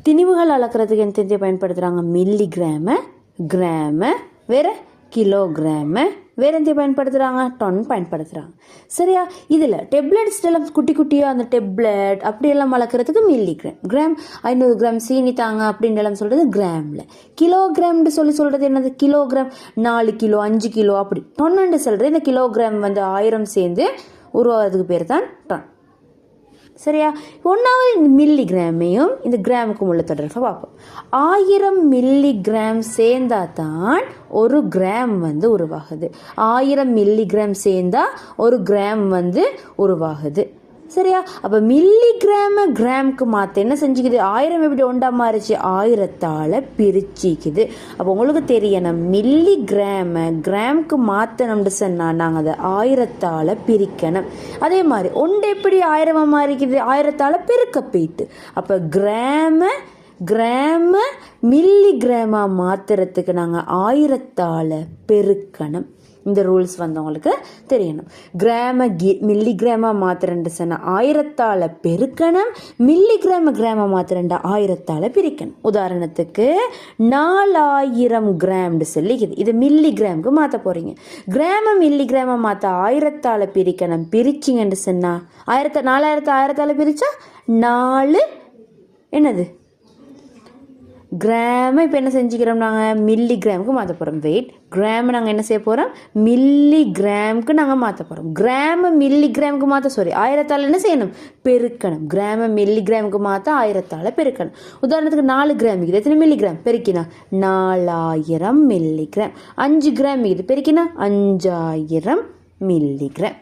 திணிவுகள் அளக்கிறதுக்கு என்ன பயன்படுத்துகிறாங்க? Milligram, gram, வேறு கிலோகிராமு, வேறு எந்த பயன்படுத்துகிறாங்க? டன் பயன்படுத்துகிறாங்க. சரியா? இதில் டெப்லெட்ஸ் எல்லாம் குட்டி குட்டியாக அந்த டெப்லெட் அப்படியெல்லாம் வளர்க்குறதுக்கு மில்லிகிராம். கிராம் 500 கிராம் சீனி தாங்க அப்படின்னு எல்லாம் சொல்கிறது கிராமில். கிலோகிராம்னு சொல்கிறது என்னது? கிலோகிராம் 4 கிலோ 5 கிலோ அப்படி. டொன்னு சொல்கிறது இந்த கிலோகிராம் 1000 சேர்ந்து உருவாகிறதுக்கு பேர் தான் டன். சரியா? ஒன்றாவது இந்த மில்லிகிராமையும் இந்த கிராமுக்கும் உள்ள தொடர்பை பார்ப்போம். 1000 மில்லிகிராம் சேர்ந்தா தான் ஒரு கிராம் உருவாகுது. 1000 மில்லிகிராம் சேர்ந்தா ஒரு கிராம் உருவாகுது. சரியா? அப்போ மில்லிகிராம கிராமுக்கு மாற்ற என்ன செஞ்சுக்குது? 1000 எப்படி ஒன்றா மாறிச்சு? 1000ஆல் பிரிச்சிக்குது. அப்போ உங்களுக்கு தெரியணும், மில்லிகிராம கிராமுக்கு மாற்றணும்னு சொன்னால் நாங்கள் அதை 1000ஆல் பிரிக்கணும். அதே மாதிரி ஒன்று எப்படி 1000 மாறிக்குது? 1000ஆல் பெருக்க போயிட்டு. அப்போ கிராம மில்லிகிராமாக மாற்றுறதுக்கு நாங்கள் 1000ஆல் பெருக்கணும். இந்த ரூல்ஸ் உங்களுக்கு தெரியணும். மில்லிகிராமாக மாத்திரண்டு சொன்னால் 1000ஆல் பெருக்கணும், மில்லிகிராம கிராம மாத்திரண்டா 1000ஆல் பிரிக்கணும். உதாரணத்துக்கு 4000 கிராம்னு சொல்லிக்குது. இது மில்லிகிராமுக்கு மாற்ற போகிறீங்க. கிராம மில்லிகிராம மாற்ற 1000ஆல் பிரிக்கணும். பிரிச்சிங்கன்னு சொன்னால் 4000ஆல் பிரித்தா 4 என்னது கிராம. இப்போ என்ன செஞ்சுக்கிறோம்? நாங்கள் மில்லிகிராமுக்கு மாற்ற போகிறோம். வெயிட், கிராம் நாங்கள் என்ன செய்ய போகிறோம்? மில்லிகிராமுக்கு நாங்கள் மாற்ற போகிறோம். கிராம மில்லிகிராமுக்கு மாற்ற 1000ஆல் என்ன செய்யணும்? பெருக்கணும். கிராம மில்லிகிராமுக்கு மாற்ற 1000ஆல் பெருக்கணும். உதாரணத்துக்கு 4 கிராம் இருக்குது. எத்தனை மில்லிகிராம்? பெருக்கினா 4000 மில்லிகிராம். 5 கிராம் இருக்குது. பெருக்கினா 5000 மில்லிகிராம்.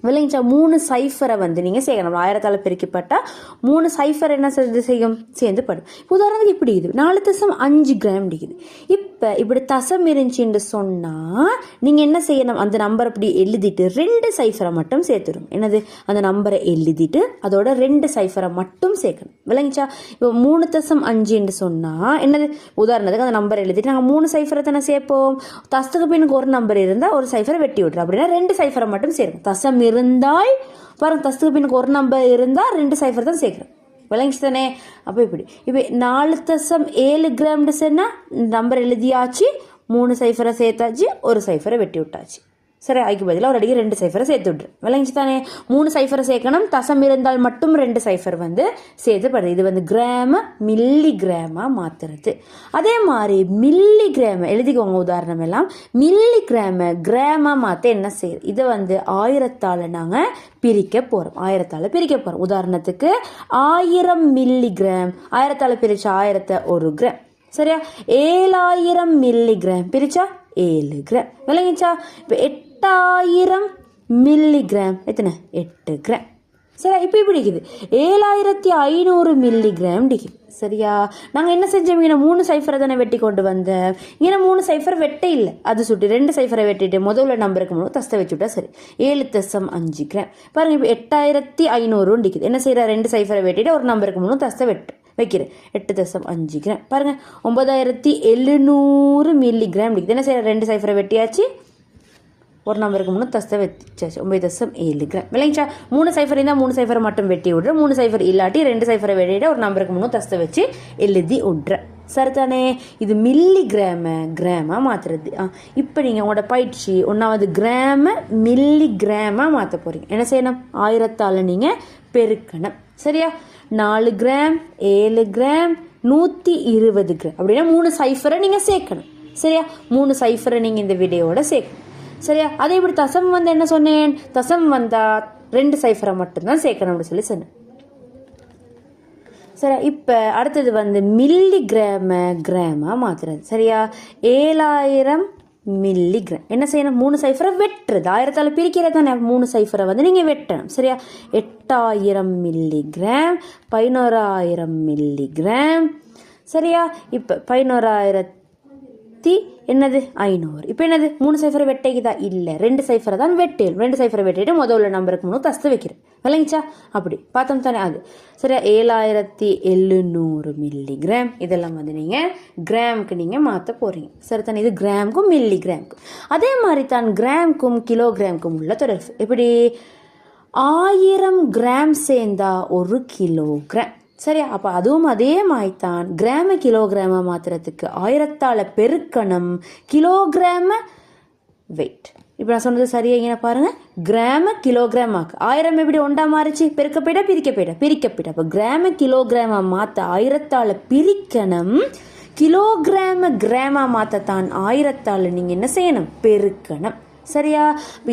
விளைஞ்சா 3 சைஃபரை நீங்கள் சேர்க்கணும். 1000ஆல் பெருக்கப்பட்டால் 3 சைஃபர் என்ன செய்யும்? சேர்ந்து படும். உதாரணத்துக்கு இப்படி இது 4.5 கிராம் இருக்குது. இப்போ இப்படி தசம் இருந்துச்சுன்னு சொன்னால் நீங்கள் என்ன செய்யணும்? அந்த நம்பரை இப்படி எழுதிட்டு 2 சைஃபரை மட்டும் சேர்த்துடும். என்னது? அந்த நம்பரை எழுதிட்டு அதோட 2 சைஃபரை மட்டும் சேர்க்கணும். விளங்கிச்சா? இப்போ 3.5 சொன்னால் என்னது? உதாரணத்துக்கு அந்த நம்பரை எழுதிட்டு நாங்கள் 3 சைஃபரை தானே சேர்ப்போம். தசத்துக்கு பின்னுக்கு ஒரு நம்பர் இருந்தால் ஒரு சைஃபரை வெட்டி விட்டுரும். அப்படின்னா 2 சைஃபரை மட்டும் சேர்க்கணும். தசம் இருந்தால் பாருங்க, தசத்துக்கு பின்னுக்கு ஒரு நம்பர் இருந்தால் 2 சைஃபர் தான் சேர்க்குறேன். விளங்கிச்சு தானே? அப்போ இப்படி இப்போ 4.7 கிராம்னு சொன்னால் நம்பர் எழுதியாச்சு, 3 சைஃபரை சேர்த்தாச்சு, ஒரு சைஃபரை வெட்டி விட்டாச்சு. சரி, அதுக்கு பதிலாக ஒரு அடிக்கு 2 சைஃபரை சேர்த்து விட்ரு. விளங்கிச்சு தானே? 3 சைஃபரை சேர்க்கணும். தசம் இருந்தால் மட்டும் 2 சைஃபர் சேர்த்துப்படுது. இது கிராம மில்லிகிராமாக மாற்றுறது. அதே மாதிரி மில்லிகிராம எழுதிக்கோங்க. உதாரணம் எல்லாம் மில்லிகிராம கிராமாக மாற்ற என்ன செய்யுது? இதை 1000ஆல் நாங்கள் பிரிக்க போகிறோம். 1000ஆல் பிரிக்க போகிறோம். உதாரணத்துக்கு 1000 மில்லிகிராம் 1000ஆல் பிரித்தா 1000 1 கிராம். சரியா? 7000 மில்லிகிராம் பிரித்தா 7 கிராம். விளங்கிச்சா? இப்போ 8000 மில்லிகிராம் எத்தனை? 8 கிராம். சரியா? இப்போ இப்படி இருக்குது 7500 மில்லிகிராம் டிகிரி. சரியா? நாங்கள் என்ன செஞ்சோம்? இங்கே 3 சைஃபரை தானே வெட்டி கொண்டு வந்தேன். இங்கே 3 சைஃபர் வெட்ட இல்லை, அது சுட்டி 2 சைஃபரை வெட்டிட்டு முதல்ல நம்பருக்கு மூணு தஸ்தை வச்சுட்டா சரி. 7.5 கிராம். பாருங்க, இப்போ 8500 டிகிரி. என்ன செய்யற? 2 சைஃபரை வெட்டிட்டு ஒரு நம்பருக்கு மூணு தஸ்தை வைக்கிறேன். 8.5 கிராம். பாருங்க, 9700 மில்லிகிராம் டிகிரி. என்ன செய்யற? 2 சைஃபரை வெட்டியாச்சு, ஒரு நம்பருக்கு மூணு தஸ்தை வச்சாச்சு. 9.7 கிராம். விளைஞ்சா 3 சைஃபர் இருந்தால் 3 சைஃபரை மட்டும் வெட்டி விட்ற, 3 சைஃபர் இல்லாட்டி 2 சைஃபரை வெட்டிட்டு ஒரு நம்பருக்கு மூணு தஸ்தை வச்சு எழுதி விட்ற. சரிதானே? இது கிராமாக மாற்றுறது. இப்போ நீங்கள் உங்களோட பயிற்சி 1வது கிராம மில்லிகிராமாக மாற்ற போகிறீங்க. என்ன செய்யணும்? 1000ஆல் நீங்கள் பெருக்கணும். சரியா? 4 கிராம் 7 கிராம் 120 கிராம் அப்படின்னா 3 சைஃபரை நீங்கள் சேர்க்கணும். சரியா? 3 சைஃபரை நீங்கள் இந்த வீடியோவோட சேர்க்கணும். சரியா? அதே இப்படி தசம் என்ன சொன்னேன்? தசம் வந்தால் 2 சைஃபரை மட்டும்தான் சேர்க்கணும் அப்படின்னு சொல்லி சொன்னேன். சரியா? இப்போ அடுத்தது மில்லிகிராமாக மாற்றுறது. சரியா? 7000 மில்லிகிராம். என்ன செய்யணும்? 3 சைஃபரை வெட்டுறது. 1000ஆல் பிரிக்கிறது தானே. 3 சைஃபரை நீங்கள் வெட்டணும். சரியா? 8000 மில்லிகிராம் 11000 மில்லிகிராம். சரியா? இப்போ 11000 என்னது 500. இப்போ என்னது 3 சைஃபரை வெட்டைக்குதா? இல்லை, 2 சைஃபரை தான் வெட்டேன். 2 சைஃபரை வெட்டிட்டு முதல்ல நம்பருக்கு மூணு தஸ்து வைக்கிறேன். விளங்கிச்சா? அப்படி பார்த்தோம் தானே அது. சரியா? 7700 மில்லிகிராம். இதெல்லாம் நீங்கள் கிராமுக்கு நீங்கள் மாற்ற போகிறீங்க. சரி தானே? இது கிராமுக்கும் மில்லிகிராமுக்கும். அதே மாதிரி தான் கிராமுக்கும் கிலோகிராமுக்கும் உள்ள தொடர்பு. எப்படி? 1000 கிராம் சேர்ந்தா 1 கிலோகிராம். சரியா? அப்போ அதுவும் அதே மாதிரிதான் கிராம கிலோகிராம மாத்துறதுக்கு 1000ஆல பெருக்கணும் கிலோகிராம வெயிட். இப்போ நான் சொன்னது சரியா இங்கே பாருங்க, கிராம கிலோகிராம் ஆக்கு 1000 எப்படி ஒன்றா மாறிச்சு, பெருக்கப்பட்ட பிரிக்கப்பட்ட. அப்போ கிராம கிலோகிராம மாற்ற 1000ஆல பிரிக்கணும், கிலோகிராம கிராமா மாற்றத்தான் 1000ஆல நீங்கள் என்ன செய்யணும், பெருக்கணும். சரியா?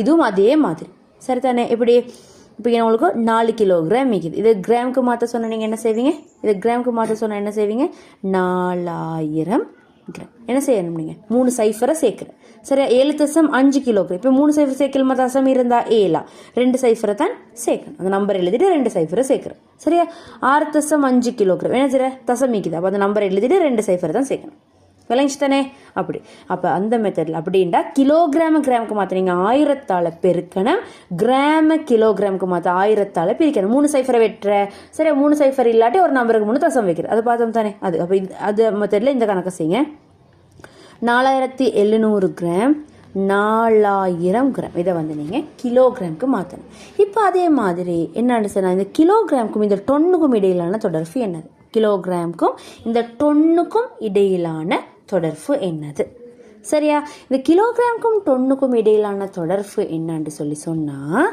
இதுவும் அதே மாதிரி சரிதானே? எப்படி இப்போ உங்களுக்கு 4 கிலோகிராம் மிகுது. இது கிராமுக்கு மாற்ற சொன்ன நீங்கள் என்ன செய்வீங்க, இது கிராமுக்கு மாற்ற சொன்ன என்ன செய்வீங்க, 4000 கிராம். என்ன செய்யணும், நீங்கள் 3 சைஃபரை சேர்க்குறேன். சரியா? 7.5 கிலோகிராம். இப்போ 3 சைஃபர் சேர்க்கலுமா, தசம் இருந்தால் 7 2 சைஃபரை தான் சேர்க்கணும். அந்த நம்பர் எழுதிட்டு 2 சைஃபரை சேர்க்குறேன். சரியா? 6.5 கிலோகிராம் என்ன செய்ய, தசம் மிக்குது. அப்போ அந்த நம்பர் எழுதிட்டு 2 சைஃபரை தான் சேர்க்கணும். விளங்கிச்சு தானே? அப்படி அப்போ அந்த மெத்தடில் அப்படின்டா கிலோகிராம கிராமுக்கு மாற்ற நீங்கள் 1000ஆல பெருக்கணும், கிராம கிலோகிராமுக்கு மாற்ற 1000ஆல பிரிக்கணும். 3 சைஃபரை வெட்டுற. சரியா? 3 சைஃபர் இல்லாட்டி ஒரு நம்பருக்கு 3 தசம் வைக்கிறது. அது பார்த்தோம் தானே? அது அப்போ அது மெத்தடில் இந்த கணக்கை செய்யுங்க. 4700 கிராம் 4000 கிராம் இதை வந்து நீங்கள் கிலோகிராமுக்கு மாற்றணும். இப்போ அதே மாதிரி என்னன்னு சொன்னால், இந்த கிலோகிராமுக்கும் இந்த டொன்னுக்கும் இடையிலான தொடர்பு என்னது, கிலோகிராமுக்கும் இந்த டொன்னுக்கும் இடையிலான தொடர்பு என்னது? சரியா? இந்த கிலோகிராமுக்கும் டொன்னுக்கும் இடையிலான தொடர்பு என்னன்னு சொல்லி சொன்னால்